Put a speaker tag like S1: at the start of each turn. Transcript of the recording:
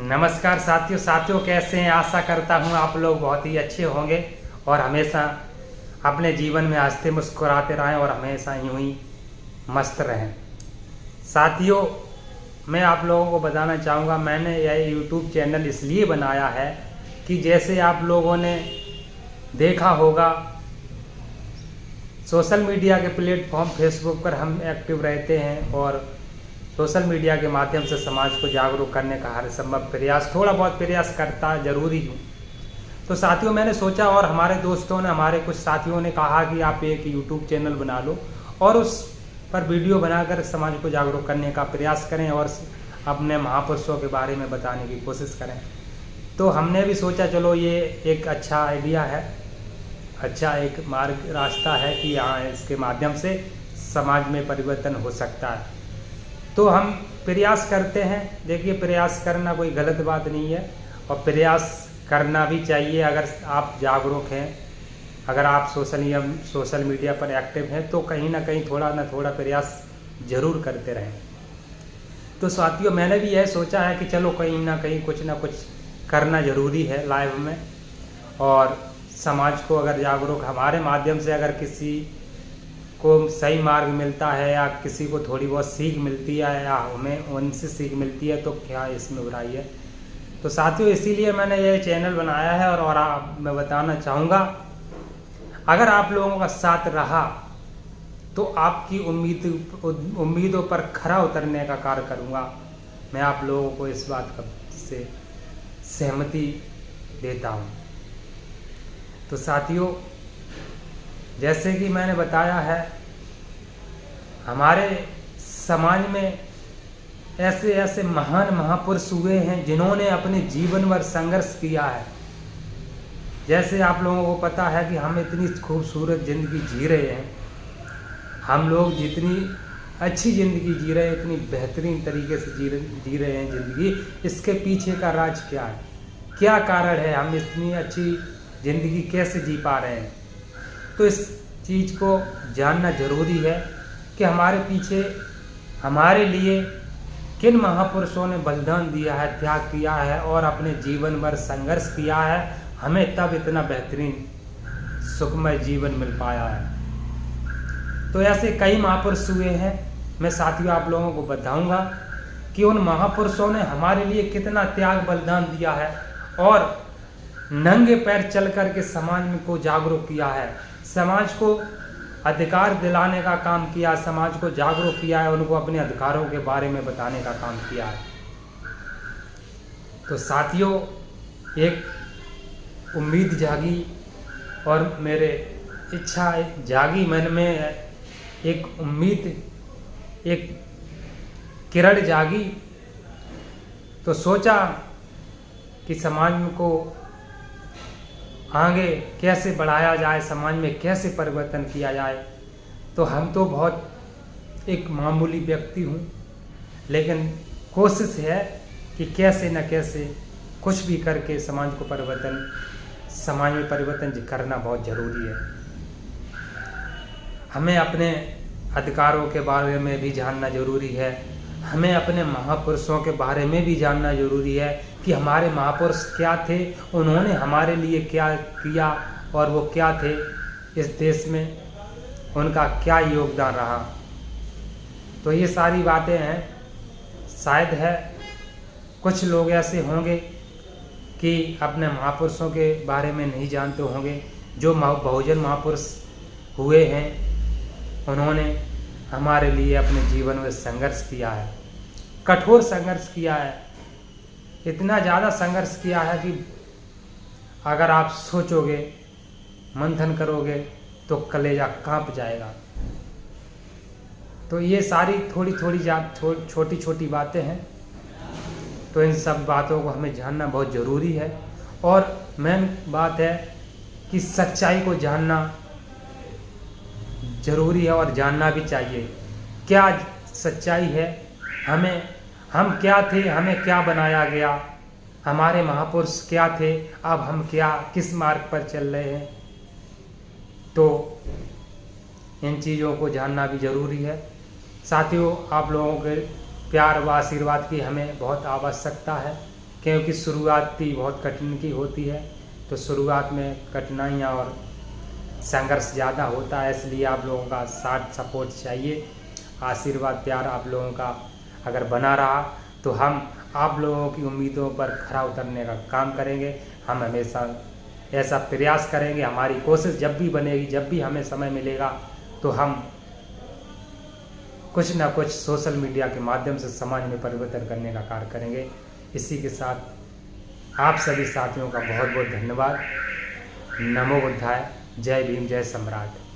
S1: नमस्कार साथियों कैसे हैं। आशा करता हूं आप लोग बहुत ही अच्छे होंगे और हमेशा अपने जीवन में हंसते मुस्कुराते रहें और हमेशा यूं ही मस्त रहें। साथियों, मैं आप लोगों को बताना चाहूँगा, मैंने यह यूट्यूब चैनल इसलिए बनाया है कि जैसे आप लोगों ने देखा होगा सोशल मीडिया के प्लेटफॉर्म फेसबुक पर हम एक्टिव रहते हैं और सोशल मीडिया के माध्यम से समाज को जागरूक करने का हर संभव प्रयास थोड़ा बहुत प्रयास करता जरूरी हूँ। तो साथियों, मैंने सोचा और हमारे दोस्तों ने, हमारे कुछ साथियों ने कहा कि आप एक यूट्यूब चैनल बना लो और उस पर वीडियो बनाकर समाज को जागरूक करने का प्रयास करें और अपने महापुरुषों के बारे में बताने की कोशिश करें। तो हमने भी सोचा चलो ये एक अच्छा आइडिया है, अच्छा एक मार्ग रास्ता है कि हाँ, इसके माध्यम से समाज में परिवर्तन हो सकता है। तो हम प्रयास करते हैं। देखिए, प्रयास करना कोई गलत बात नहीं है और प्रयास करना भी चाहिए। अगर आप जागरूक हैं, अगर आप सोशल मीडिया पर एक्टिव हैं तो कहीं ना कहीं थोड़ा ना थोड़ा प्रयास जरूर करते रहें। तो साथियों, मैंने भी यह सोचा है कि चलो कहीं ना कहीं कुछ ना कुछ करना ज़रूरी है लाइव में, और समाज को अगर जागरूक हमारे माध्यम से अगर किसी को सही मार्ग मिलता है या किसी को थोड़ी बहुत सीख मिलती है या हमें उनसे सीख मिलती है तो क्या इसमें बुराई है। तो साथियों, इसीलिए मैंने ये चैनल बनाया है और मैं बताना चाहूँगा, अगर आप लोगों का साथ रहा तो आपकी उम्मीदों पर खरा उतरने का कार्य करूँगा। मैं आप लोगों को इस बात से सहमति देता हूँ। तो साथियों, जैसे कि मैंने बताया है, हमारे समाज में ऐसे ऐसे महान महापुरुष हुए हैं जिन्होंने अपने जीवन भर संघर्ष किया है। जैसे आप लोगों को पता है कि हम इतनी खूबसूरत ज़िंदगी जी रहे हैं, हम लोग जितनी अच्छी ज़िंदगी जी रहे हैं, इतनी बेहतरीन तरीके से जी रहे हैं ज़िंदगी, इसके पीछे का राज क्या है, क्या कारण है, हम इतनी अच्छी ज़िंदगी कैसे जी पा रहे हैं। तो इस चीज़ को जानना जरूरी है कि हमारे पीछे हमारे लिए किन महापुरुषों ने बलिदान दिया है, त्याग किया है और अपने जीवन भर संघर्ष किया है, हमें तब इतना बेहतरीन सुखमय जीवन मिल पाया है। तो ऐसे कई महापुरुष हुए हैं। मैं साथियों आप लोगों को बताऊंगा कि उन महापुरुषों ने हमारे लिए कितना त्याग बलिदान दिया है और नंगे पैर चल कर के समाज को जागरूक किया है, समाज को अधिकार दिलाने का काम किया, समाज को जागरूक किया है, उनको अपने अधिकारों के बारे में बताने का काम किया है। तो साथियों, एक उम्मीद जागी और मेरे इच्छा जागी मन में, एक उम्मीद, एक किरण जागी। तो सोचा कि समाज को आगे कैसे बढ़ाया जाए, समाज में कैसे परिवर्तन किया जाए। तो हम तो बहुत एक मामूली व्यक्ति हूँ, लेकिन कोशिश है कि कैसे न कैसे कुछ भी करके समाज में परिवर्तन करना बहुत ज़रूरी है। हमें अपने अधिकारों के बारे में भी जानना ज़रूरी है, हमें अपने महापुरुषों के बारे में भी जानना ज़रूरी है कि हमारे महापुरुष क्या थे, उन्होंने हमारे लिए क्या किया और वो क्या थे, इस देश में उनका क्या योगदान रहा। तो ये सारी बातें हैं। शायद है कुछ लोग ऐसे होंगे कि अपने महापुरुषों के बारे में नहीं जानते होंगे। जो बहुजन महापुरुष हुए हैं, उन्होंने हमारे लिए अपने जीवन में संघर्ष किया है, कठोर संघर्ष किया है, इतना ज़्यादा संघर्ष किया है कि अगर आप सोचोगे, मंथन करोगे तो कलेजा कांप जाएगा। तो ये सारी छोटी छोटी बातें हैं। तो इन सब बातों को हमें जानना बहुत ज़रूरी है और मेन बात है कि सच्चाई को जानना ज़रूरी है और जानना भी चाहिए। क्या सच्चाई है, हम क्या थे, हमें क्या बनाया गया, हमारे महापुरुष क्या थे, अब हम किस मार्ग पर चल रहे हैं। तो इन चीज़ों को जानना भी ज़रूरी है। साथियों, आप लोगों के प्यार व आशीर्वाद की हमें बहुत आवश्यकता है। क्योंकि शुरुआती बहुत कठिन की होती है, तो शुरुआत में कठिनाइयाँ और संघर्ष ज़्यादा होता है, इसलिए आप लोगों का साथ सपोर्ट चाहिए, आशीर्वाद प्यार आप लोगों का अगर बना रहा तो हम आप लोगों की उम्मीदों पर खरा उतरने का काम करेंगे। हम हमेशा ऐसा प्रयास करेंगे, हमारी कोशिश जब भी बनेगी, जब भी हमें समय मिलेगा तो हम कुछ ना कुछ सोशल मीडिया के माध्यम से समाज में परिवर्तन करने का कार्य करेंगे। इसी के साथ आप सभी साथियों का बहुत बहुत धन्यवाद। नमो बुद्धाय। जय भीम, जय सम्राट।